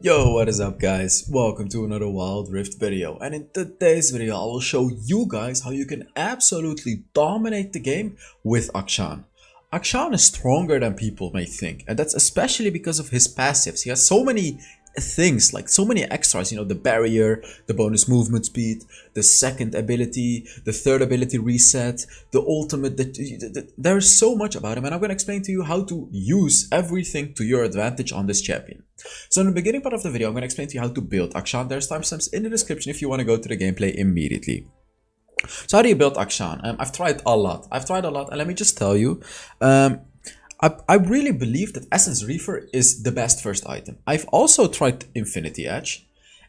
Yo, what is up guys? Welcome to another Wild Rift video, and in today's video I will show you guys how you can absolutely dominate the game with Akshan. Akshan is stronger than people may think, and that's especially because of his passives. He has so many things, like so many extras, the barrier, the bonus movement speed, the second ability, the third ability reset, the ultimate. There's so much about him, and I'm going to explain to you how to use everything to your advantage on this champion. So in the beginning part of the video, I'm going to explain to you how to build Akshan. There's timestamps in the description if you want to go to the gameplay immediately. So how do you build Akshan? I've tried a lot, and let me just tell you, I really believe that Essence Reaver is the best first item. I've also tried Infinity Edge,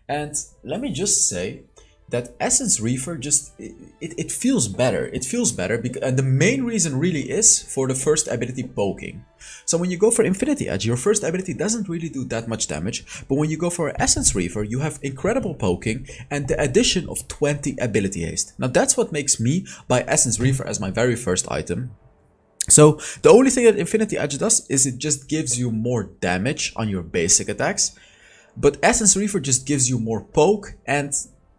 and let me just say that Essence Reaver it feels better. It feels better because, and the main reason really is for the first ability poking. So when you go for Infinity Edge, your first ability doesn't really do that much damage, but when you go for Essence Reaver, you have incredible poking and the addition of 20 ability haste. Now that's what makes me buy Essence Reaver as my very first item. So the only thing that Infinity Edge does is it just gives you more damage on your basic attacks, but Essence Reaver just gives you more poke, and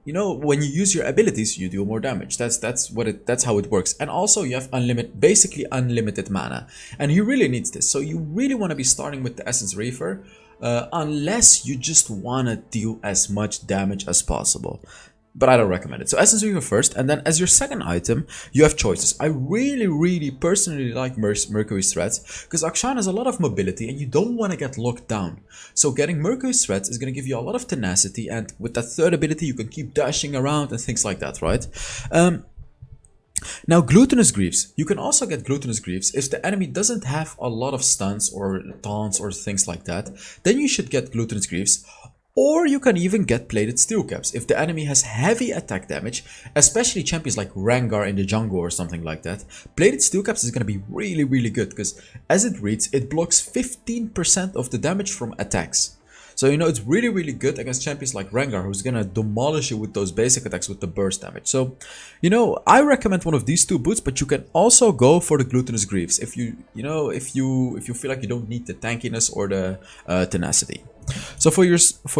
when you use your abilities you do more damage. That's how it works. And also you have basically unlimited mana, and he really needs this. So you really want to be starting with the Essence Reaver unless you just want to deal as much damage as possible. But I don't recommend it. So Essence Reaver first, and then as your second item, you have choices. I really personally like Mercury's Threats, because Akshan has a lot of mobility and you don't want to get locked down. So getting Mercury's Threats is going to give you a lot of tenacity, and with that third ability you can keep dashing around and things like that, right? Now Glutinous Greaves. You can also get Glutinous Greaves if the enemy doesn't have a lot of stuns or taunts or things like that. Then you should get Glutinous Greaves. Or you can even get Plated Steel Caps if the enemy has heavy attack damage, especially champions like Rengar in the jungle or something like that. Plated Steel Caps is going to be really good, because as it reads, it blocks 15% of the damage from attacks. So it's really good against champions like Rengar, who's gonna demolish you with those basic attacks with the burst damage. So I recommend one of these two boots, but you can also go for the Glutinous Greaves if you feel like you don't need the tankiness or the tenacity. So for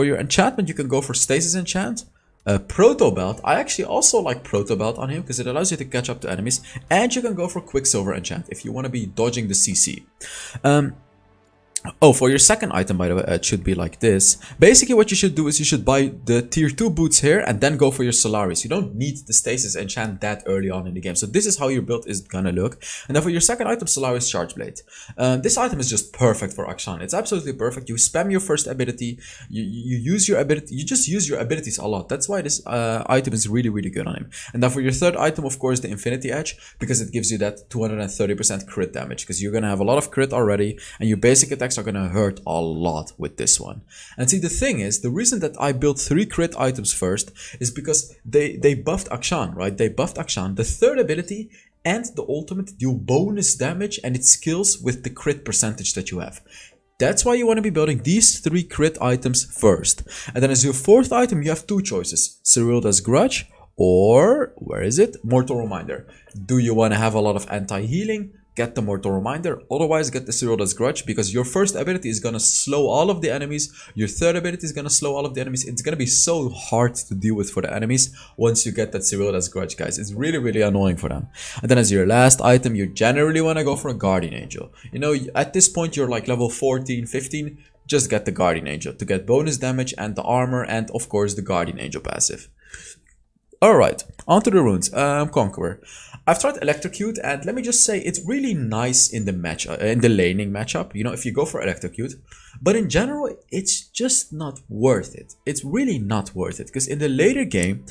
your enchantment, you can go for Stasis Enchant, Proto Belt. I actually also like Proto Belt on him because it allows you to catch up to enemies, and you can go for Quicksilver Enchant if you want to be dodging the CC. Oh, for your second item, by the way, it should be like this. Basically, what you should do is you should buy the tier 2 boots here and then go for your Solaris. You don't need the Stasis Enchant that early on in the game. So this is how your build is gonna look. And then for your second item, Solaris Charge Blade. This item is just perfect for Akshan. It's absolutely perfect. You spam your first ability. You use your ability. You just use your abilities a lot. That's why this item is really good on him. And then for your third item, of course, the Infinity Edge, because it gives you that 230% crit damage. Because you're gonna have a lot of crit already, and your basic attacks are gonna hurt a lot with this one. And see, the thing is, the reason that I built 3 crit items first is because they buffed Akshan, right? They buffed Akshan. The third ability and the ultimate deal bonus damage and its skills with the crit percentage that you have. That's why you want to be building these 3 crit items first. And then as your fourth item, you have 2 choices: Cyrilda's Grudge, or where is it? Mortal Reminder. Do you want to have a lot of anti-healing? Get the Mortal Reminder. Otherwise, get the Cyrilda's Grudge, because your first ability is gonna slow all of the enemies. Your third ability is gonna slow all of the enemies. It's gonna be so hard to deal with for the enemies once you get that Cyrilda's Grudge, guys. It's really annoying for them. And then as your last item, you generally want to go for a Guardian Angel. At this point, you're like level 14, 15. Just get the Guardian Angel to get bonus damage and the armor, and of course the Guardian Angel passive. Alright, onto the runes. Conqueror. I've tried Electrocute, and let me just say it's really nice in the in the laning matchup, if you go for Electrocute. But in general, it's just not worth it. It's really not worth it, because in the later game,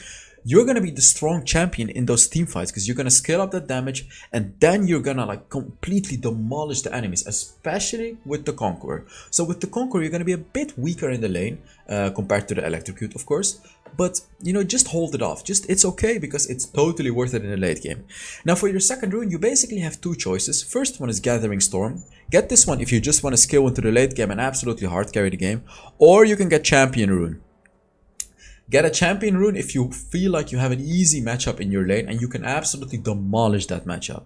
you're gonna be the strong champion in those team fights, because you're gonna scale up that damage, and then you're gonna like completely demolish the enemies, especially with the Conqueror. So with the Conqueror, you're gonna be a bit weaker in the lane compared to the Electrocute, of course. But just hold it off. It's okay, because it's totally worth it in the late game. Now for your second rune, you basically have 2 choices. First one is Gathering Storm. Get this one if you just want to scale into the late game and absolutely hard carry the game. Or you can get Champion Rune. Get a Champion Rune if you feel like you have an easy matchup in your lane and you can absolutely demolish that matchup.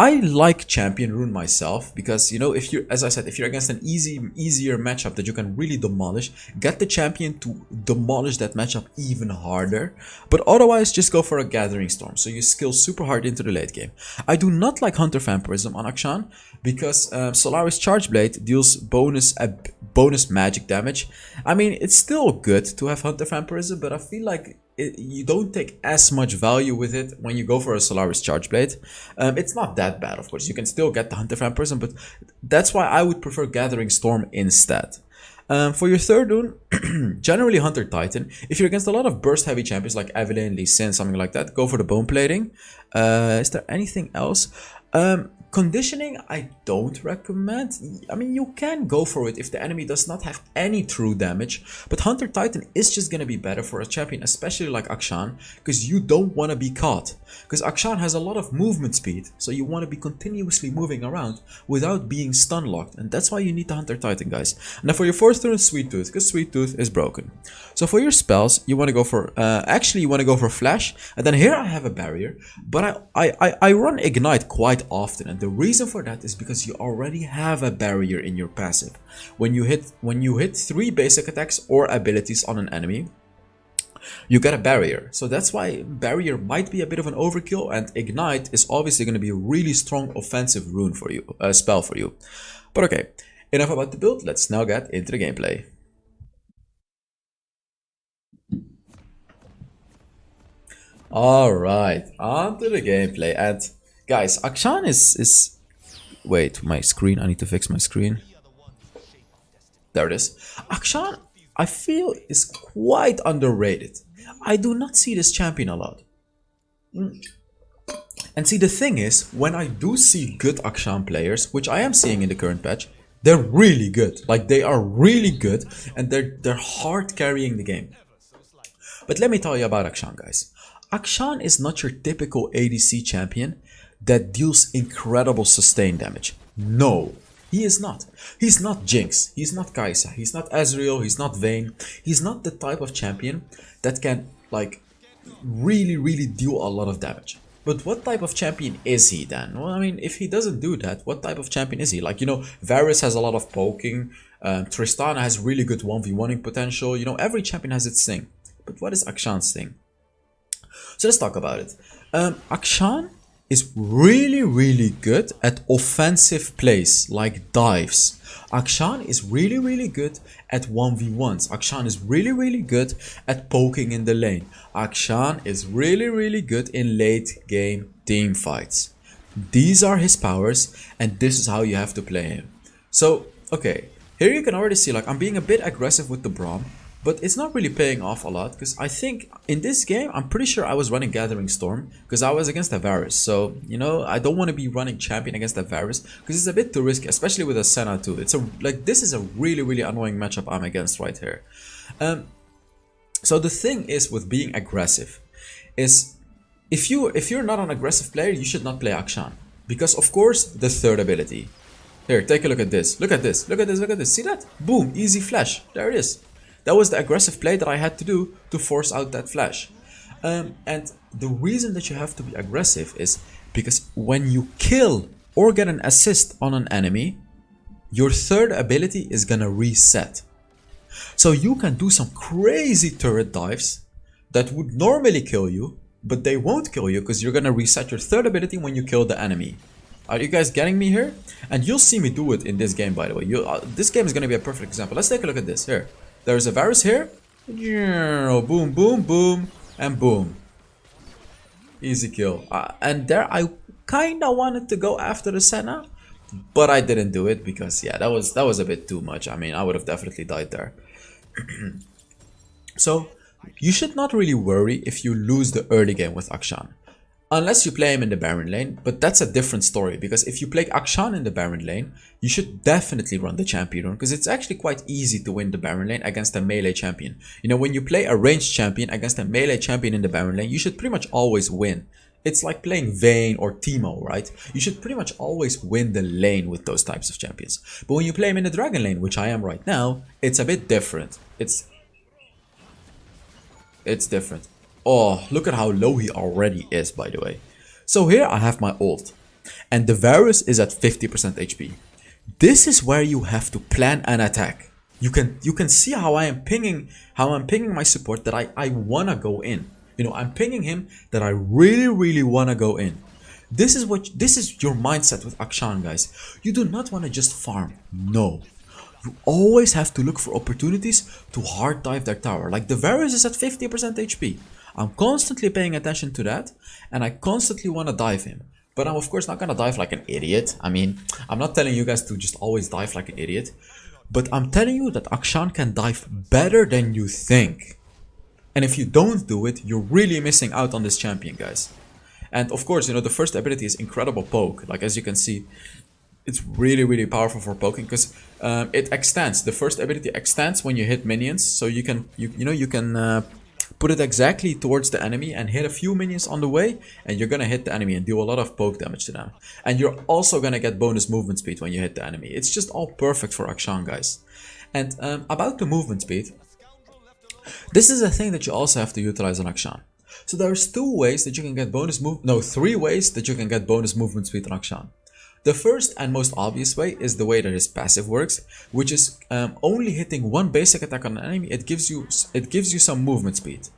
I like champion rune myself because, you know, if you're, as I said, if you're against an easier matchup that you can really demolish, get the champion to demolish that matchup even harder. But otherwise, just go for a Gathering Storm, so you skill super hard into the late game. I do not like Hunter Vampirism on Akshan because Solaris Charge Blade deals bonus magic damage. I mean, it's still good to have Hunter Vampirism, but I feel like you don't take as much value with it when you go for a Solaris Charge Blade. It's not that bad, of course. You can still get the Hunter Vampirism, but that's why I would prefer Gathering Storm instead. For your third rune, generally Hunter Titan. If you're against a lot of burst heavy champions like Evelynn, Lee Sin, something like that, go for the Bone Plating. Is there anything else? Conditioning, I don't recommend. I mean, you can go for it if the enemy does not have any true damage, but Hunter Titan is just gonna be better for a champion, especially like Akshan, because you don't want to be caught. Because Akshan has a lot of movement speed, so you want to be continuously moving around without being stun locked, and that's why you need the Hunter Titan, guys. Now for your fourth rune, Sweet Tooth, because Sweet Tooth is broken. So for your spells, you want to go for, actually you want to go for Flash, and then here I have a barrier, but I run Ignite quite often, and the reason for that is because you already have a barrier in your passive. When you hit 3 basic attacks or abilities on an enemy, you get a barrier. So that's why barrier might be a bit of an overkill, and Ignite is obviously going to be a really strong offensive rune for you, spell for you. But okay, enough about the build, let's now get into the gameplay. Alright, on to the gameplay. And guys, Akshan is... Wait, my screen, I need to fix my screen. There it is. Akshan, I feel, is quite underrated. I do not see this champion a lot. And see, the thing is, when I do see good Akshan players, which I am seeing in the current patch, they're really good. Like, they are really good, and they're hard carrying the game. But let me tell you about Akshan, guys. Akshan is not your typical ADC champion that deals incredible sustain damage. No, he is not. He's not Jinx, he's not Kai'Sa, he's not Ezreal, he's not Vayne. He's not the type of champion that can, like, really deal a lot of damage. But what type of champion is he then? Well, I mean, if he doesn't do that, what type of champion is he? Like, you know, Varus has a lot of poking, Tristana has really good 1v1ing potential. You know, every champion has its thing. But what is Akshan's thing? So let's talk about it. Akshan is really good at offensive plays like dives. Akshan is really good at 1v1s. Akshan is really good at poking in the lane. Akshan is really good in late game team fights. These are his powers, and this is how you have to play him. So, okay, here you can already see, like, I'm being a bit aggressive with the Braum, but it's not really paying off a lot, because I think in this game, I'm pretty sure I was running Gathering Storm, because I was against a Varus. So, you know, I don't want to be running Champion against a Varus, because it's a bit too risky, especially with a Senna too. It's this is a really annoying matchup I'm against right here. So the thing is with being aggressive, is if you're not an aggressive player, you should not play Akshan, because of course the third ability. Here, take a look at this. Look at this. Look at this. Look at this. See that? Boom, easy flash. There it is. That was the aggressive play that I had to do to force out that flash. And the reason that you have to be aggressive is because when you kill or get an assist on an enemy, your third ability is gonna reset. So you can do some crazy turret dives that would normally kill you, but they won't kill you because you're gonna reset your third ability when you kill the enemy. Are you guys getting me here? And you'll see me do it in this game, by the way. This game is gonna be a perfect example. Let's take a look at this. Here. There's a Varus here. Boom, boom, boom, and boom. Easy kill. And there I kinda wanted to go after the Senna, but I didn't do it because, yeah, that was a bit too much. I mean, I would have definitely died there. So you should not really worry if you lose the early game with Akshan. Unless you play him in the Baron lane, but that's a different story, because if you play Akshan in the Baron lane, you should definitely run the champion rune, because it's actually quite easy to win the Baron lane against a melee champion. You know, when you play a ranged champion against a melee champion in the Baron lane, you should pretty much always win. It's like playing Vayne or Teemo, right? You should pretty much always win the lane with those types of champions. But when you play him in the Dragon lane, which I am right now, it's a bit different. It's different. Oh, look at how low he already is, by the way. So here I have my ult. and the Varus is at 50% HP. This is where you have to plan an attack. You can see how I'm pinging my support that I wanna go in. You know, I'm pinging him that I really wanna go in. This is your mindset with Akshan, guys. You do not want to just farm. No. You always have to look for opportunities to hard dive their tower. Like the Varus is at 50% HP. I'm constantly paying attention to that, and I constantly want to dive him. But I'm of course not gonna dive like an idiot. I mean, I'm not telling you guys to just always dive like an idiot, but I'm telling you that Akshan can dive better than you think. And if you don't do it, you're really missing out on this champion, guys. And of course, you know, the first ability is incredible poke. Like as you can see, it's really powerful for poking because it extends. The first ability extends when you hit minions, so you can put it exactly towards the enemy and hit a few minions on the way, and you're gonna hit the enemy and do a lot of poke damage to them. And you're also gonna get bonus movement speed when you hit the enemy. It's just all perfect for Akshan, guys. And about the movement speed, this is a thing that you also have to utilize on Akshan. So there's three ways that you can get bonus movement speed on Akshan. The first and most obvious way is the way that his passive works, which is only hitting one basic attack on an enemy. It gives you some movement speed.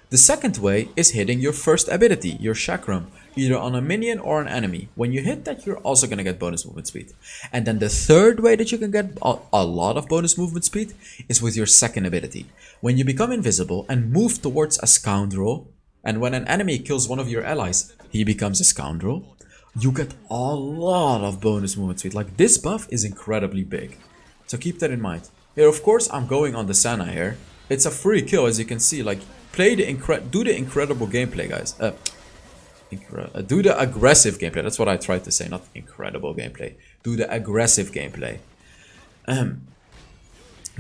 The second way is hitting your first ability, your chakram, either on a minion or an enemy. When you hit that, you're also gonna get bonus movement speed. And then the third way that you can get a lot of bonus movement speed is with your second ability. When you become invisible and move towards a scoundrel, and when an enemy kills one of your allies, he becomes a scoundrel, you get a lot of bonus movement speed. Like this buff is incredibly big. So keep that in mind. Here, of course, I'm going on the Sana here. It's a free kill, as you can see. Like, do the incredible gameplay, guys. Do the aggressive gameplay. That's what I tried to say, not incredible gameplay. Do the aggressive gameplay.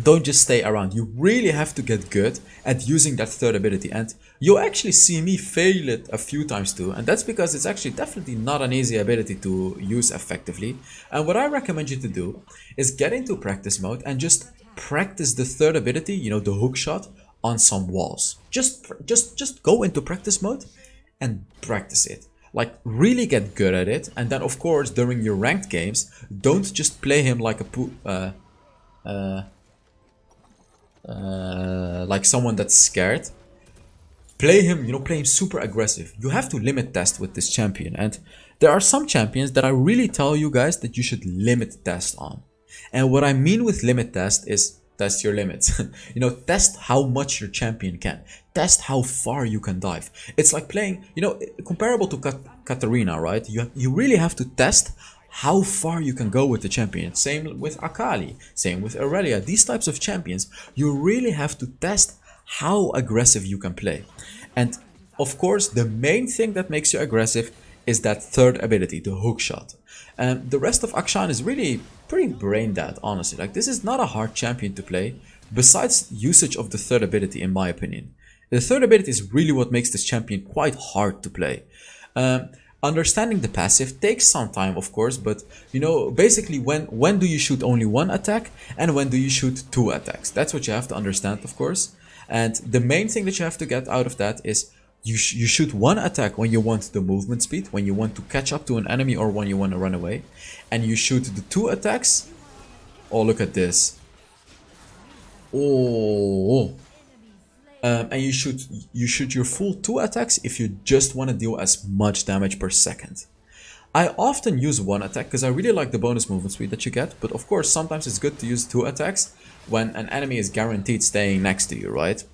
Don't just stay around. You really have to get good at using that third ability, and you'll actually see me fail it a few times too, and that's because it's actually definitely not an easy ability to use effectively. And what I recommend you to do is get into practice mode and just practice the third ability, you know, the hook shot, on some walls. Just go into practice mode and practice it. Like, really get good at it. And then of course during your ranked games, don't just play him like like someone that's scared. Play him super aggressive. You have to limit test with this champion, and there are some champions that I really tell you guys that you should limit test on. And what I mean with limit test is test your limits. You know, test how much your champion can. Test how far you can dive. It's like playing, you know, comparable to Katarina, right? You really have to test how far you can go with the champion. Same with Akali, same with Aurelia. These types of champions, you really have to test how aggressive you can play. And of course, the main thing that makes you aggressive is that third ability, the hook shot. And the rest of Akshan is really pretty brain dead, honestly. Like, this is not a hard champion to play, besides usage of the third ability, in my opinion. The third ability is really what makes this champion quite hard to play. Understanding the passive takes some time, of course, but you know, basically when do you shoot only one attack and when do you shoot two attacks? That's what you have to understand, of course. And the main thing that you have to get out of that is you shoot one attack when you want the movement speed, when you want to catch up to an enemy or when you want to run away. And you shoot the two attacks. Oh, look at this. Oh. And you shoot your full two attacks if you just want to deal as much damage per second. I often use one attack because I really like the bonus movement speed that you get, but of course sometimes it's good to use two attacks when an enemy is guaranteed staying next to you, right?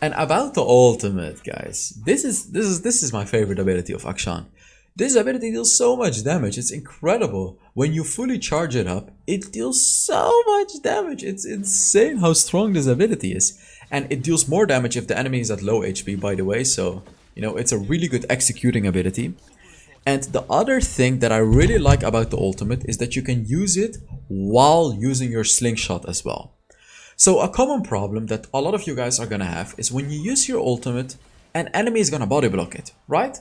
And about the ultimate, guys, this is my favorite ability of Akshan. This ability deals so much damage, it's incredible. When you fully charge it up, it deals so much damage. It's insane how strong this ability is. And it deals more damage if the enemy is at low HP, by the way, so, you know, it's a really good executing ability. And the other thing that I really like about the ultimate is that you can use it while using your slingshot as well. So a common problem that a lot of you guys are gonna have is when you use your ultimate, an enemy is gonna body block it, right?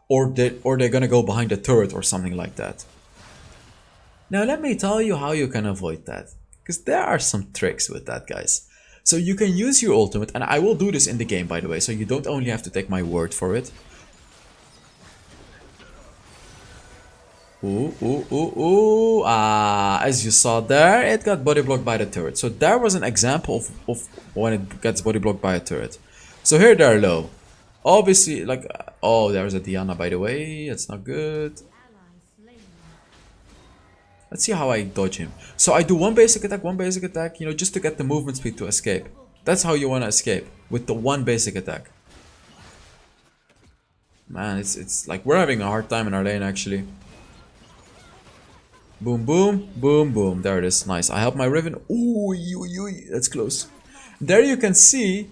Or they're gonna go behind a turret or something like that. Now let me tell you how you can avoid that, because there are some tricks with that, guys. So you can use your ultimate, and I will do this in the game, by the way, so you don't only have to take my word for it. Ooh, ooh, ooh, ooh. As you saw there, it got body blocked by the turret. So there was an example of when it gets body blocked by a turret. So here they're low. Obviously, like, oh, there's a Diana, by the way. It's not good. Let's see how I dodge him. So I do one basic attack, you know, just to get the movement speed to escape. That's how you want to escape, with the one basic attack. Man, it's like we're having a hard time in our lane, actually. Boom, boom, boom, boom. There it is. Nice. I help my Riven. Ooh, that's close. There you can see,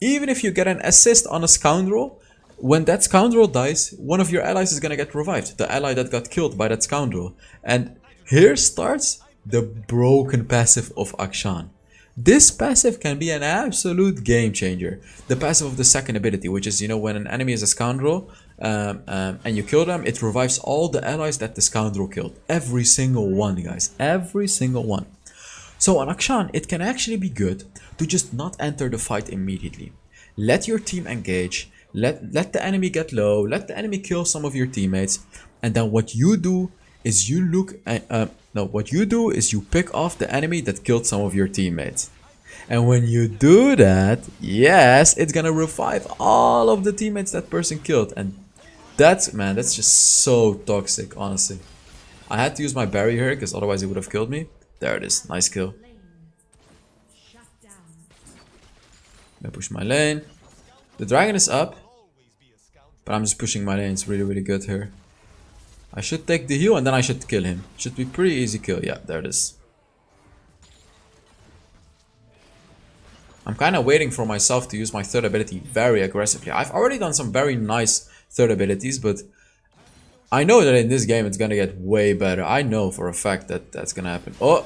even if you get an assist on a scoundrel, when that scoundrel dies, one of your allies is gonna get revived. The ally that got killed by that scoundrel. And here starts the broken passive of Akshan. This passive can be an absolute game changer. The passive of the second ability, which is, you know, when an enemy is a scoundrel and you kill them, it revives all the allies that the scoundrel killed. Every single one, guys. Every single one. So on Akshan, it can actually be good to just not enter the fight immediately. Let your team engage. Let the enemy get low. Let the enemy kill some of your teammates. And then what you do is you you pick off the enemy that killed some of your teammates. And when you do that, yes, it's gonna revive all of the teammates that person killed. And that's, man, that's just so toxic, honestly. I had to use my barrier here because otherwise it would have killed me. There it is, nice kill. I push my lane. The dragon is up, but I'm just pushing my lane. It's really, really good here. I should take the heal and then I should kill him. Should be pretty easy kill. Yeah, there it is. I'm kind of waiting for myself to use my third ability very aggressively. I've already done some very nice third abilities, but I know that in this game it's gonna get way better. I know for a fact that that's gonna happen. Oh!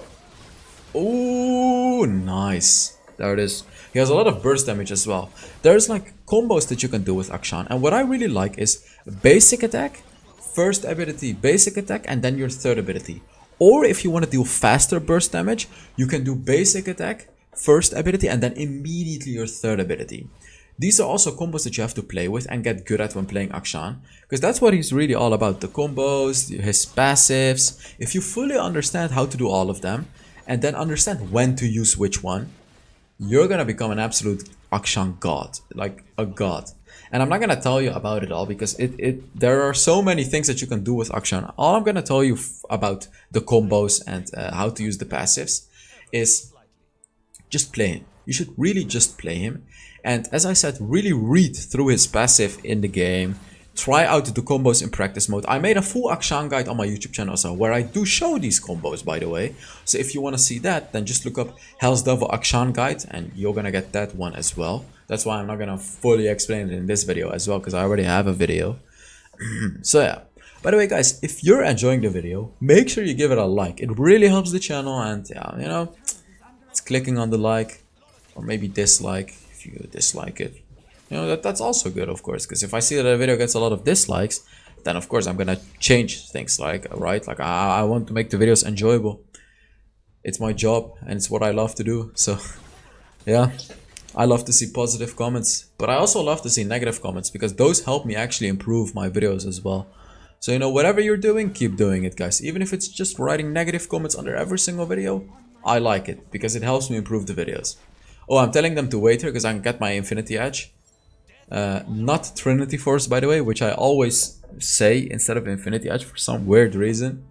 Oh, nice. There it is. He has a lot of burst damage as well. There's like combos that you can do with Akshan. And what I really like is basic attack, first ability, basic attack, and then your third ability. Or if you want to do faster burst damage, you can do basic attack, first ability, and then immediately your third ability. These are also combos that you have to play with and get good at when playing Akshan, because that's what he's really all about. The combos, his passives. If you fully understand how to do all of them, and then understand when to use which one, you're gonna become an absolute Akshan god, like a god. And I'm not gonna tell you about it all because there are so many things that you can do with Akshan. All I'm gonna tell you about the combos and how to use the passives is just play him. You should really just play him. And as I said, really read through his passive in the game. Try out the combos in practice mode. I made a full Akshan guide on my YouTube channel also, where I do show these combos, by the way. So if you want to see that, then just look up HellsDevil Akshan guide and you're gonna get that one as well. That's why I'm not gonna fully explain it in this video as well, because I already have a video. So yeah. By the way, guys, if you're enjoying the video, make sure you give it a like. It really helps the channel, and yeah, you know, it's clicking on the like or maybe dislike if you dislike it. You know, that's also good, of course, because if I see that a video gets a lot of dislikes, then of course I'm gonna change things, like, right? Like I want to make the videos enjoyable. It's my job and it's what I love to do. So yeah, I love to see positive comments, but I also love to see negative comments because those help me actually improve my videos as well. So, you know, whatever you're doing, keep doing it, guys. Even if it's just writing negative comments under every single video, I like it because it helps me improve the videos. Oh, I'm telling them to wait here because I can get my Infinity Edge. Not Trinity Force, by the way, which I always say instead of Infinity Edge for some weird reason.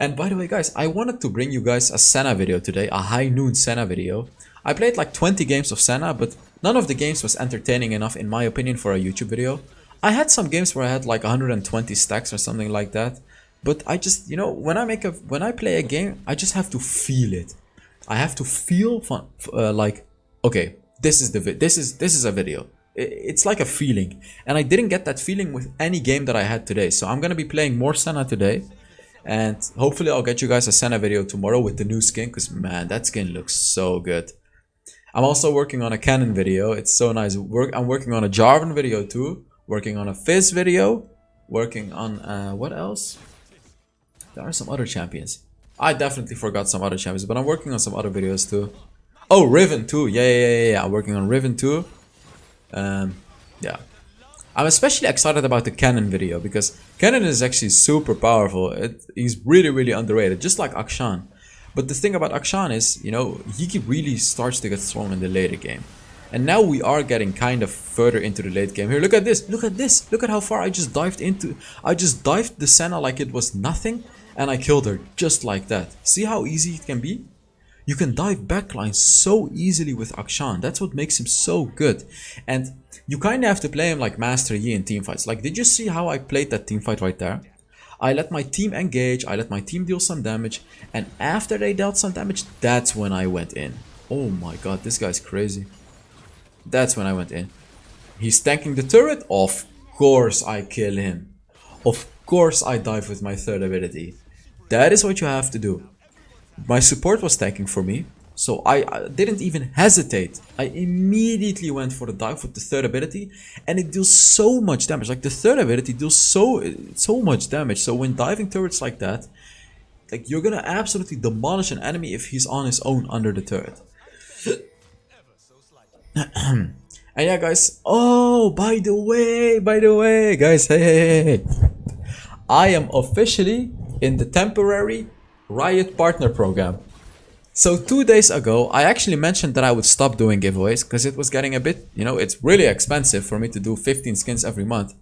And by the way, guys, I wanted to bring you guys a Senna video today, a high noon Senna video. I played like 20 games of Senna, but none of the games was entertaining enough in my opinion for a YouTube video. I had some games where I had like 120 stacks or something like that, but I just, you know, when I play a game, I just have to feel it. I have to feel fun, like, okay, this is a video. It's like a feeling, and I didn't get that feeling with any game that I had today. So I'm gonna be playing more Senna today, and hopefully I'll get you guys a Senna video tomorrow with the new skin, because man, that skin looks so good. I'm also working on a Canon video. It's so nice. I'm working on a Jarvan video too, working on a Fizz video, working on what else? There are some other champions. I definitely forgot some other champions, but I'm working on some other videos too. Oh, Riven too. Yeah. I'm working on Riven too. Yeah. I'm especially excited about the cannon video because cannon is actually super powerful. He's really, really underrated, just like Akshan. But the thing about Akshan is, you know, he really starts to get strong in the later game. And now we are getting kind of further into the late game. Here, look at this, look at this, look at how far I just dived into. I just dived the Senna like it was nothing, and I killed her just like that. See how easy it can be? You can dive backline so easily with Akshan. That's what makes him so good. And you kind of have to play him like Master Yi in teamfights. Like, did you see how I played that teamfight right there? I let my team engage, I let my team deal some damage, and after they dealt some damage, that's when I went in. Oh my god, this guy's crazy. That's when I went in. He's tanking the turret? Of course I kill him. Of course I dive with my third ability. That is what you have to do. My support was tanking for me, so I didn't even hesitate. I immediately went for the dive with the third ability, and it deals so much damage. Like, the third ability deals so much damage. So when diving turrets like that, like, you're gonna absolutely demolish an enemy if he's on his own under the turret. And yeah, guys. Oh, by the way, guys. Hey. I am officially in the temporary Riot Partner Program. So 2 days ago, I actually mentioned that I would stop doing giveaways because it was getting a bit, you know, it's really expensive for me to do 15 skins every month.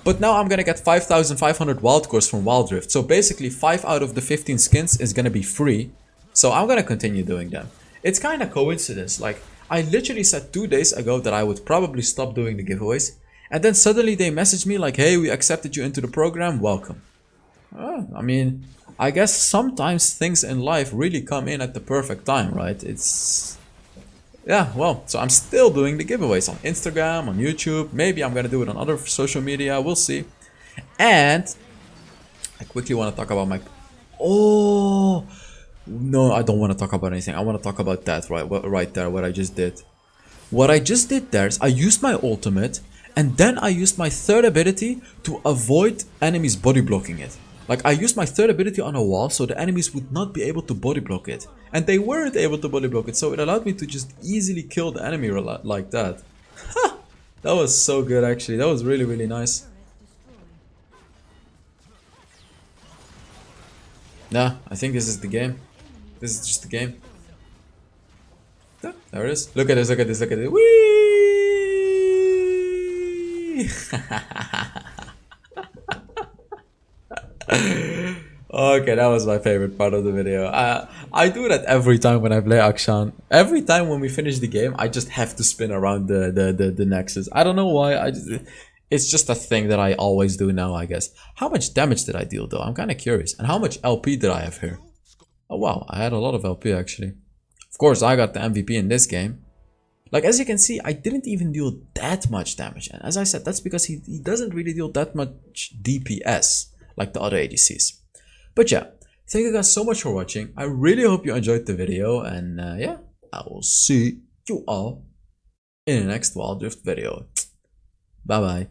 But now I'm gonna get 5,500 wild cores from Wild Rift. So basically 5 out of the 15 skins is gonna be free. So I'm gonna continue doing them. It's kind of coincidence. Like, I literally said 2 days ago that I would probably stop doing the giveaways. And then suddenly they messaged me like, hey, we accepted you into the program, welcome. I mean, I guess sometimes things in life really come in at the perfect time, right? Yeah, well, so I'm still doing the giveaways on Instagram, on YouTube. Maybe I'm gonna do it on other social media, we'll see. And I quickly want to talk about my... Oh, no, I don't want to talk about anything. I want to talk about that right there, what I just did. What I just did there is I used my ultimate, and then I used my third ability to avoid enemies body blocking it. Like, I used my third ability on a wall so the enemies would not be able to body block it. And they weren't able to body block it, so it allowed me to just easily kill the enemy like that. That was so good, actually. That was really, really nice. Yeah, I think this is the game. This is just the game. Yeah, there it is. Look at this, look at this, look at this. Whee! Okay, that was my favorite part of the video. I do that every time when I play Akshan. Every time when we finish the game, I just have to spin around the Nexus. I don't know why. It's just a thing that I always do now, I guess. How much damage did I deal, though? I'm kind of curious. And how much LP did I have here? Oh, wow. I had a lot of LP, actually. Of course, I got the MVP in this game. Like, as you can see, I didn't even deal that much damage. And as I said, that's because he doesn't really deal that much DPS like the other ADCs. But yeah, thank you guys so much for watching. I really hope you enjoyed the video. And yeah, I will see you all in the next Wild Rift video. Bye bye.